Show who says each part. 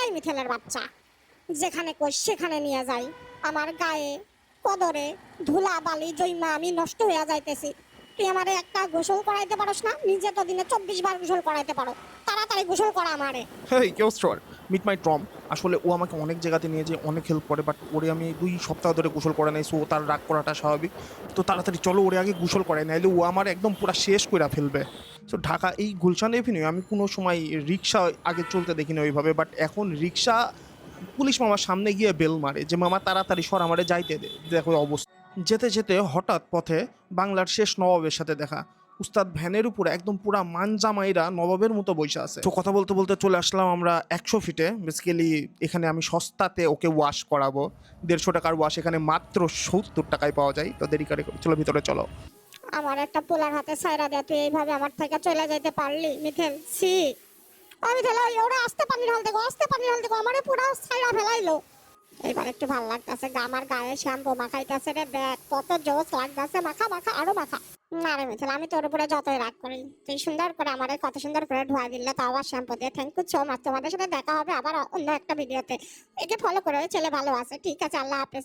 Speaker 1: এই মিথেলের বাচ্চা, যেখানে কই সেখানে নিয়ে যাই, আমার গায়ে কদরে ধুলা বালি জৈমা আমি নষ্ট হইয়া যাইতেছি। তুই আমারে একটা গোসল করাইতে পারস না? নিজে তো দিনে 24 বার গোসল করাইতে পারো, তাড়াতাড়ি গোসল করা আমারে।
Speaker 2: হেই কেউ স্টোর মিট মাই ট্রম। আসলে ও আমাকে অনেক জায়গাতে নিয়ে যেয়ে অনেক হেল্প করে, বাট ওরে আমি 2 সপ্তাহ ধরে গোসল করে নাই, সো তার রাগ করাটা স্বাভাবিক। তো তাড়াতাড়ি চলো ওরে আগে গোসল করাই, নাইলে ও আমার একদম পুরা শেষ করে ফেলবে। সো ঢাকা এই গুলশান এভিনিউ আমি কোনো সময় রিক্সা আগে চলতে দেখিনি ওইভাবে, বাট এখন রিক্সা পুলিশ মামার সামনে গিয়ে বেল মারে যে মামা তাড়াতাড়ি সর আমারে যাইতে দে। দেখো অবস্থা। যেতে যেতে হঠাৎ পথে বাংলার শেষ নবাবের সাথে দেখা। উস্তাদ ভ্যানের উপরে একদম পুরা মানজামাইরা নবাবের মতো বসে আছে। তো কথা বলতে বলতে চলে আসলাম আমরা 100 ফিটে। বেসিক্যালি এখানে আমি সস্তাতে ওকে ওয়াশ করাবো। 150 টাকার ওয়াশ এখানে মাত্র 70 টাকায় পাওয়া যায়। তো দেরি করে চলো ভিতরে চলো।
Speaker 1: আমার একটা পোলার হাতে ছাইরা দেয়া, তুই এইভাবে আমার থেকে চলে যাইতে পারলি মিথেল? সি আমি তাহলে ওরা আস্তে পানি ঢাল দেখো, আস্তে পানি ঢাল দেখো, আমারে পুরা ছাইরা ফেলাইলো। এবার একটু ভালো লাগতেছে, আমার গায়ে শ্যাম্পু মাখাইতেছে রে, দেখ কত জোস লাগতেছে, মাখা মাখা আরো মাখা। না রে মিথিল, আমি তোর উপরে যতই রাগ করি, তুই সুন্দর করে আমারে কত সুন্দর করে ধোয়া দিলে, তাও আবার শ্যাম্পু দিয়ে। Thank you so much. তোমাদের সাথে দেখা হবে আবার অন্য একটা ভিডিওতে। একে ফলো করে, ছেলে ভালো আছে। ঠিক আছে, আল্লাহ হাফেজ।